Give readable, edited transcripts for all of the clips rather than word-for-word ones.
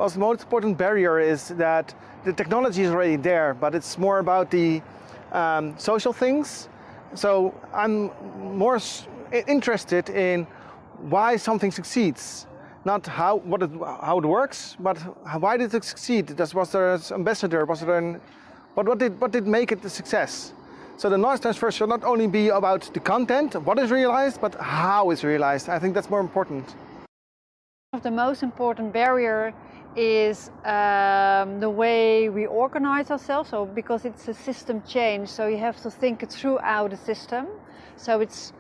also most important barrier is that the technology is already there, but it's more about the social things. So I'm more interested in why something succeeds, not how it works, but why did it succeed? Was there an ambassador? What did make it a success? So the knowledge transfer should not only be about the content, what is realized, but how it's realized. I think that's more important. One of the most important barrier is the way we organize ourselves. So because it's a system change, so you have to think it throughout the system. So it's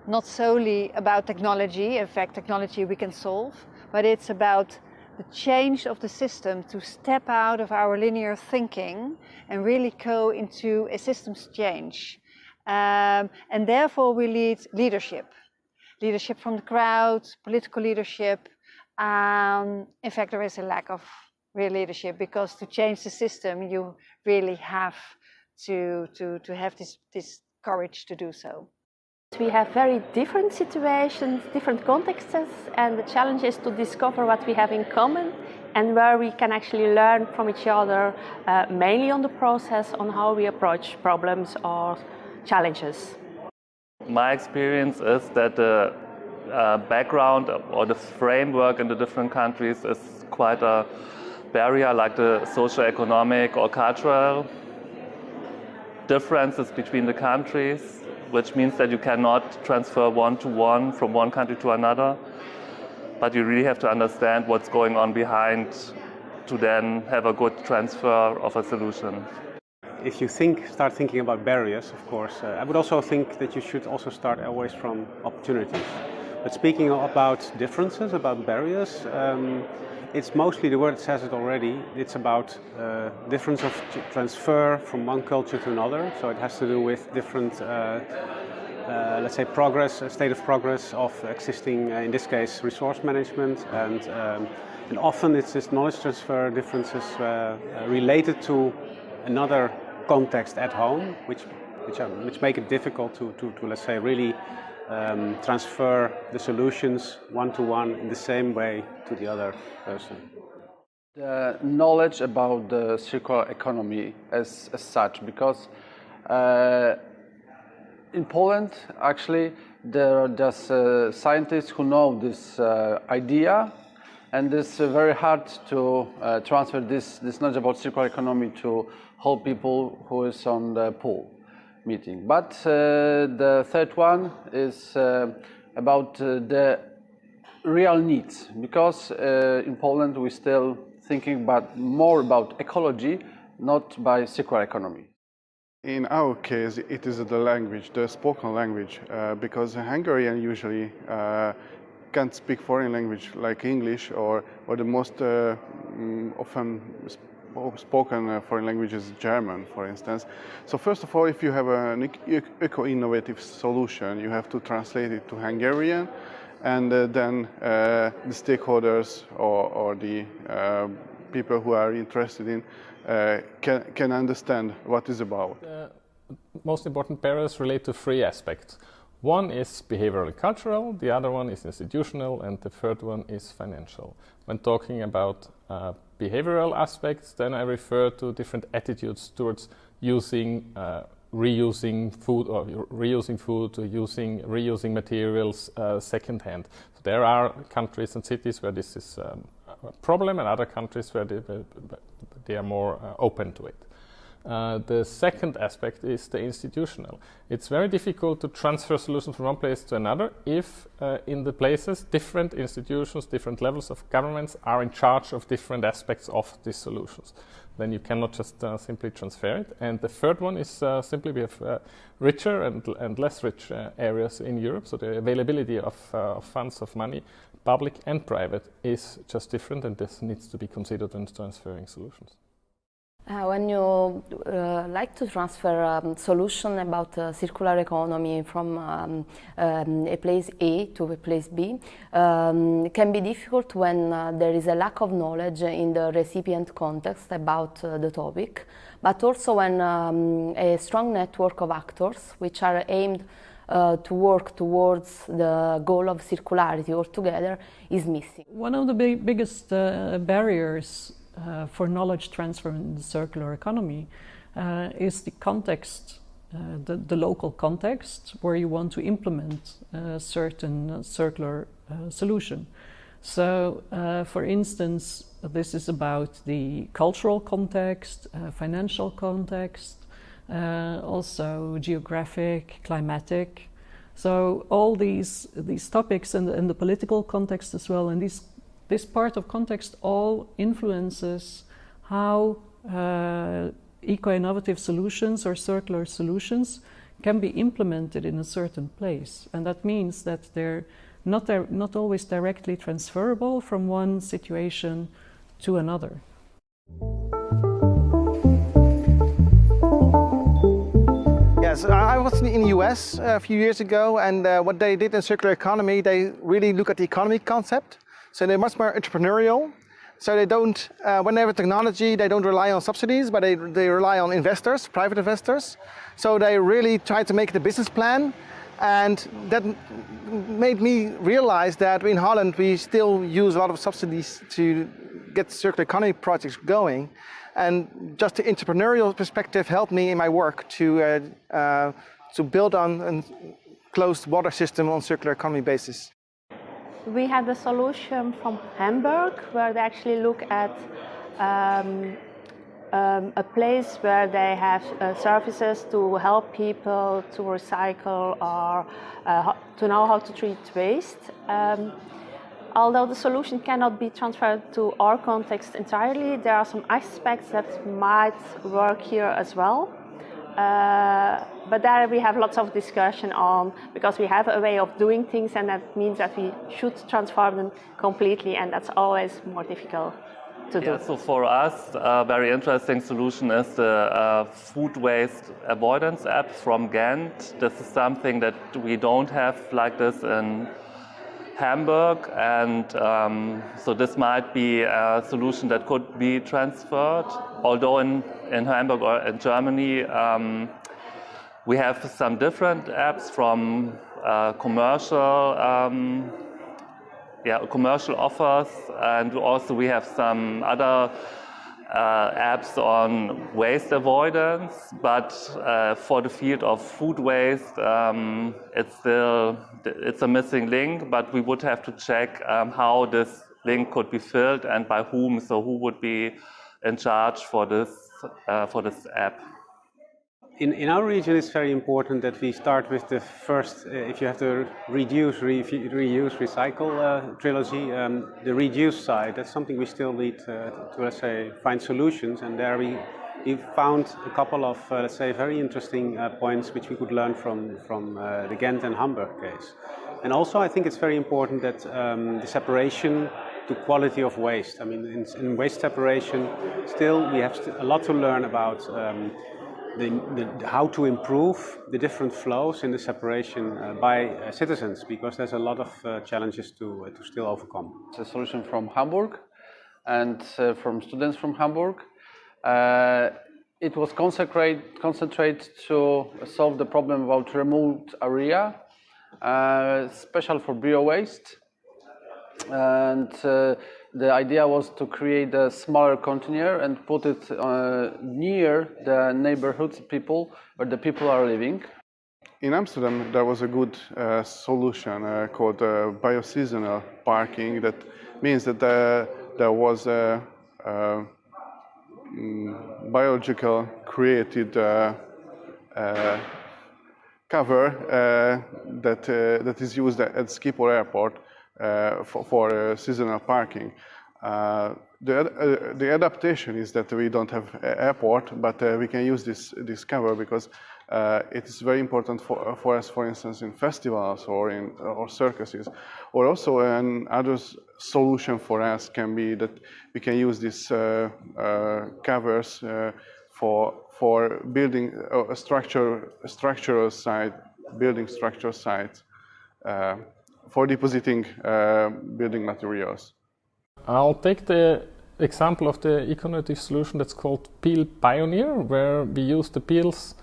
not solely about technology. In fact, technology we can solve, but it's about the change of the system to step out of our linear thinking and really go into a systems change. And therefore we need leadership. Leadership from the crowd, political leadership. In fact, there is a lack of real leadership, because to change the system, you really have to have this courage to do so. We have very different situations, different contexts, and the challenge is to discover what we have in common and where we can actually learn from each other, mainly on the process, on how we approach problems or challenges. My experience is that the background or the framework in the different countries is quite a barrier, like the socio-economic or cultural differences between the countries, which means that you cannot transfer one-to-one from one country to another, but you really have to understand what's going on behind to then have a good transfer of a solution. If you start thinking about barriers, of course, I would also think that you should also start always from opportunities. But speaking about differences, about barriers, it's mostly, the word says it already, it's about difference of transfer from one culture to another. So it has to do with different, let's say, progress, state of progress of existing, in this case, resource management. And often it's this knowledge transfer differences related to another context at home, which make it difficult to let's say, really transfer the solutions one-to-one in the same way to the other person. The knowledge about the circular economy as such, because in Poland, actually, there are just scientists who know this idea, and it's very hard to transfer this knowledge about circular economy to whole people who is on the pool meeting. But the third one is about the real needs, because in Poland we're still thinking more about ecology, not by circular economy. In our case, it is the language, the spoken language, because Hungarian usually can't speak foreign language like English or the most often spoken foreign language is German, for instance. So first of all, if you have an eco-innovative solution, you have to translate it to Hungarian, and then the stakeholders or the people who are interested in can understand what it's about. The most important barriers relate to three aspects. One is behavioral and cultural, the other one is institutional, and the third one is financial. When talking about behavioral aspects, then I refer to different attitudes towards reusing food or reusing materials secondhand. So there are countries and cities where this is a problem, and other countries where they are more open to it. The second aspect is the institutional. It's very difficult to transfer solutions from one place to another if in the places different institutions, different levels of governments are in charge of different aspects of these solutions. Then you cannot just simply transfer it. And the third one is simply we have richer and less rich areas in Europe, so the availability of funds, of money, public and private, is just different, and this needs to be considered when transferring solutions. When you like to transfer a solution about circular economy from a place A to a place B, it can be difficult when there is a lack of knowledge in the recipient context about the topic, but also when a strong network of actors which are aimed to work towards the goal of circularity altogether is missing. One of the biggest barriers for knowledge transfer in the circular economy is the context, the local context where you want to implement a certain circular solution. So, for instance, this is about the cultural context, financial context, also geographic, climatic. So all these topics and the political context as well, and this part of context all influences how eco-innovative solutions or circular solutions can be implemented in a certain place. And that means that they're not always directly transferable from one situation to another. Yes, I was in the US a few years ago, and what they did in circular economy, they really look at the economy concept. So they're much more entrepreneurial. So they don't, when they have a technology, they don't rely on subsidies, but they rely on investors, private investors. So they really try to make the business plan. And that made me realize that in Holland we still use a lot of subsidies to get circular economy projects going. And just the entrepreneurial perspective helped me in my work to build on a closed water system on circular economy basis. We had a solution from Hamburg where they actually look at a place where they have services to help people to recycle or to know how to treat waste. Although the solution cannot be transferred to our context entirely, there are some aspects that might work here as well. But there we have lots of discussion on, because we have a way of doing things, and that means that we should transform them completely, and that's always more difficult to do. Yeah, so for us, a very interesting solution is the food waste avoidance app from Ghent. This is something that we don't have like this in Hamburg, and so this might be a solution that could be transferred. Although in Hamburg or in Germany, we have some different apps from commercial offers, and also we have some other apps on waste avoidance, but for the field of food waste, it's a missing link, but we would have to check how this link could be filled and by whom, so who would be in charge for this app. In our region, it's very important that we start with the first, if you have to reduce, reuse, recycle trilogy, the reduce side. That's something we still need to, let's say, find solutions. And there we found a couple of, let's say, very interesting points which we could learn from the Ghent and Hamburg case. And also, I think it's very important that the separation to quality of waste. I mean, in waste separation, still we have a lot to learn about how to improve the different flows in the separation by citizens, because there's a lot of challenges to still overcome. It's a solution from Hamburg and from students from Hamburg. It was concentrated to solve the problem about remote area, special for bio-waste. And the idea was to create a smaller container and put it near the neighborhoods people where the people are living. In Amsterdam, there was a good solution called bioseasonal parking. That means that there was a biological created cover that is used at Schiphol Airport for seasonal parking. The adaptation is that we don't have an airport, but we can use this cover because it is very important for us, for instance, in festivals or circuses. Or also another solution for us can be that we can use these covers for building a structural site, building structural sites. For depositing building materials. I'll take the example of the eco-innovative solution that's called Peel Pioneer, where we use the peels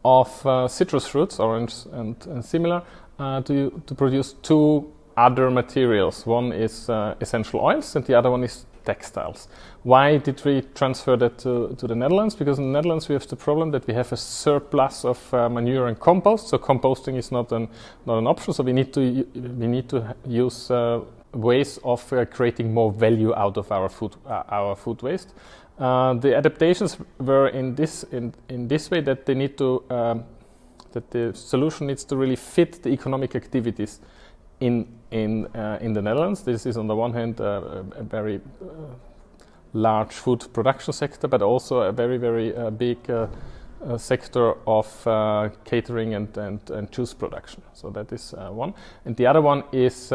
of citrus fruits, orange and similar, to produce two other materials. One is essential oils and the other one is textiles. Why did we transfer that to the Netherlands? Because in the Netherlands we have the problem that we have a surplus of manure and compost, so composting is not an option, so we need to use ways of creating more value out of our food waste. The adaptations were in this way, that they need to that the solution needs to really fit the economic activities in the Netherlands. This is on the one hand a very large food production sector, but also a very big sector of catering and juice production. So that is one, and the other one is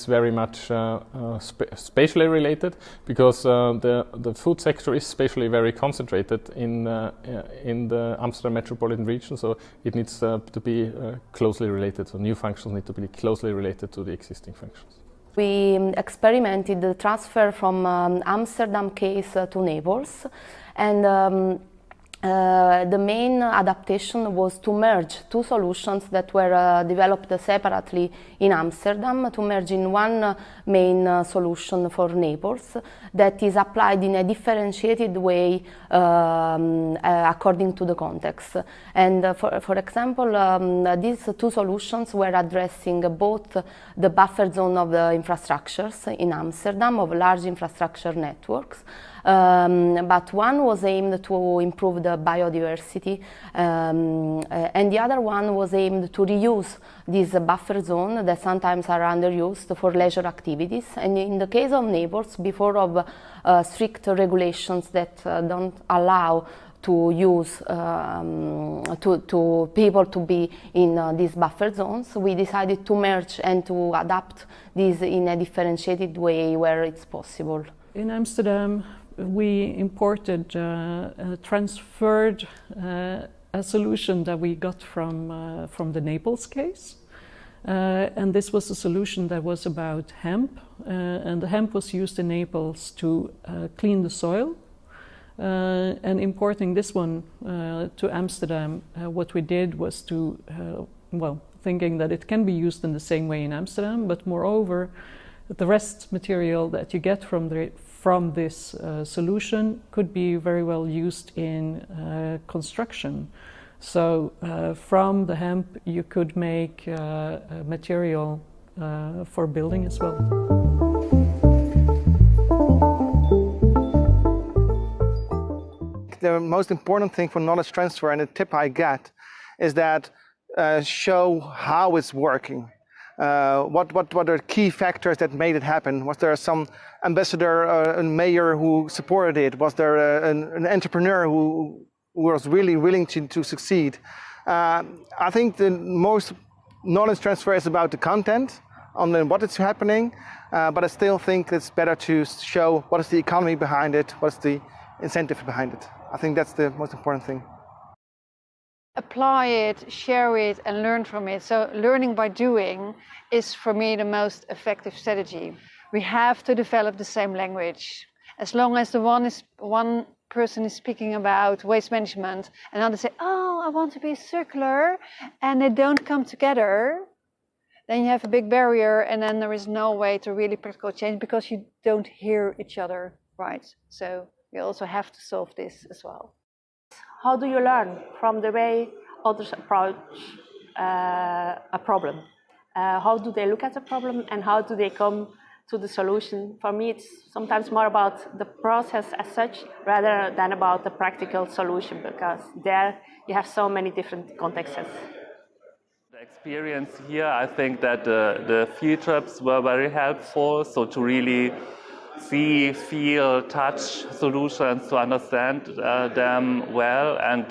very much spatially related, because the food sector is spatially very concentrated in the Amsterdam metropolitan region, so it needs to be closely related. So new functions need to be closely related to the existing functions. We experimented the transfer from Amsterdam case to Naples, and the main adaptation was to merge two solutions that were developed separately in Amsterdam, to merge in one main solution for Naples that is applied in a differentiated way according to the context. And for example, these two solutions were addressing both the buffer zone of the infrastructures in Amsterdam, of large infrastructure networks, but one was aimed to improve the biodiversity, and the other one was aimed to reuse this buffer zone that sometimes are underused for leisure activities. And in the case of Naples, before of strict regulations that don't allow to use to people to be in these buffer zones, we decided to merge and to adapt this in a differentiated way where it's possible. In Amsterdam, we imported, transferred a solution that we got from the Naples case. And this was a solution that was about hemp, and the hemp was used in Naples to clean the soil. And importing this one to Amsterdam, what we did was to, thinking that it can be used in the same way in Amsterdam, but moreover, the rest material that you get from this solution could be very well used in construction. So from the hemp you could make material for building as well. The most important thing for knowledge transfer, and the tip I get, is that show how it's working. What are the key factors that made it happen? Was there some ambassador, a mayor who supported it? Was there an entrepreneur who was really willing to succeed? I think the most knowledge transfer is about the content, on what is happening, but I still think it's better to show what is the economy behind it, what's the incentive behind it. I think that's the most important thing. Apply it, share it, and learn from it. So learning by doing is, for me, the most effective strategy. We have to develop the same language. As long as one person is speaking about waste management, and others say, "Oh, I want to be circular," and they don't come together, then you have a big barrier, and then there is no way to really practical change because you don't hear each other right. So we also have to solve this as well. How do you learn from the way others approach a problem? How do they look at the problem and how do they come to the solution? For me, it's sometimes more about the process as such rather than about the practical solution, because there you have so many different contexts. The experience here, I think that the field trips were very helpful, so to really see, feel, touch solutions, to understand them well, and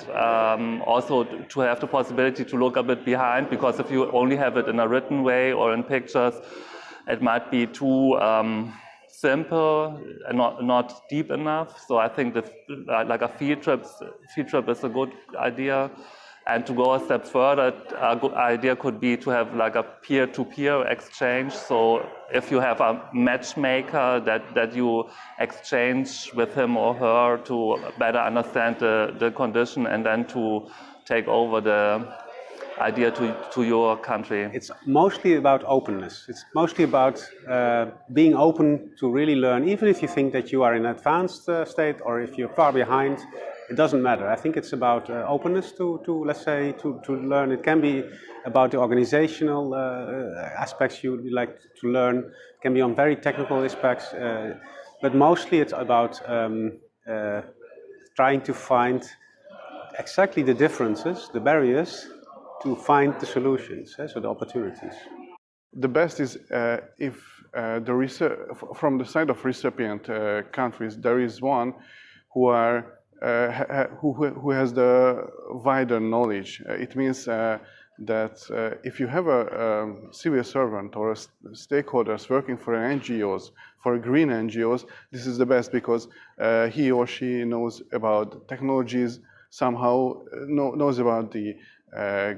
also to have the possibility to look a bit behind, because if you only have it in a written way or in pictures, it might be too simple and not deep enough. So I think that like a field trip is a good idea. And to go a step further, a good idea could be to have like a peer-to-peer exchange. So if you have a matchmaker that you exchange with him or her to better understand the condition and then to take over the idea to your country. It's mostly about openness. It's mostly about being open to really learn, even if you think that you are in an advanced state or if you're far behind. It doesn't matter. I think it's about openness to let's say, to learn. It can be about the organizational aspects you like to learn. It can be on very technical aspects, but mostly it's about trying to find exactly the differences, the barriers, to find the solutions, so the opportunities. The best is if from the side of recipient countries, there is one who has the wider knowledge. It means that if you have a civil servant or stakeholders working for NGOs, for green NGOs, this is the best because he or she knows about technologies, somehow knows about the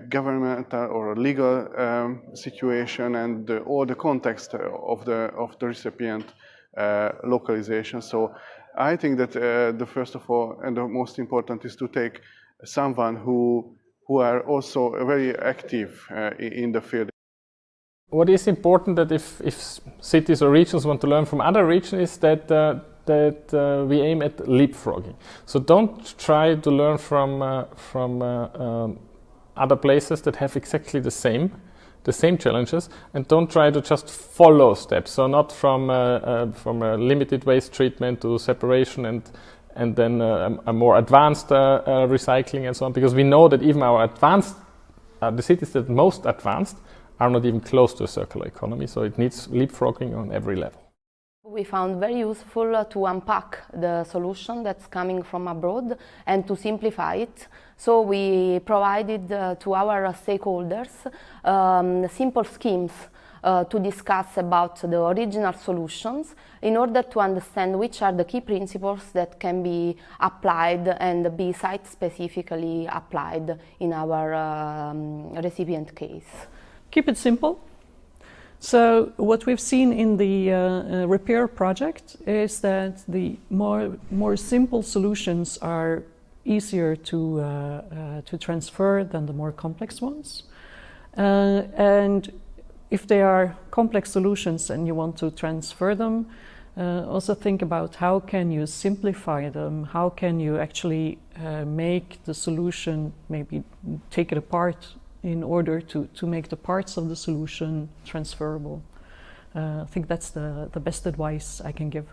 governmental or legal situation and all the context of the recipient localization. So I think that the first of all and the most important is to take someone who are also very active in the field. What is important that if cities or regions want to learn from other regions is that we aim at leapfrogging. So don't try to learn from other places that have exactly the same challenges, and don't try to just follow steps. So not from a limited waste treatment to separation and then a more advanced recycling and so on, because we know that even our advanced, the cities that most advanced are not even close to a circular economy. So it needs leapfrogging on every level. We found very useful to unpack the solution that's coming from abroad and to simplify it. So we provided to our stakeholders simple schemes to discuss about the original solutions in order to understand which are the key principles that can be applied and be site-specifically applied in our recipient case. Keep it simple. So what we've seen in the REPAiR project is that the more simple solutions are easier to transfer than the more complex ones. And if they are complex solutions and you want to transfer them, also think about how can you simplify them, how can you actually make the solution, maybe take it apart in order to make the parts of the solution transferable. I think that's the best advice I can give.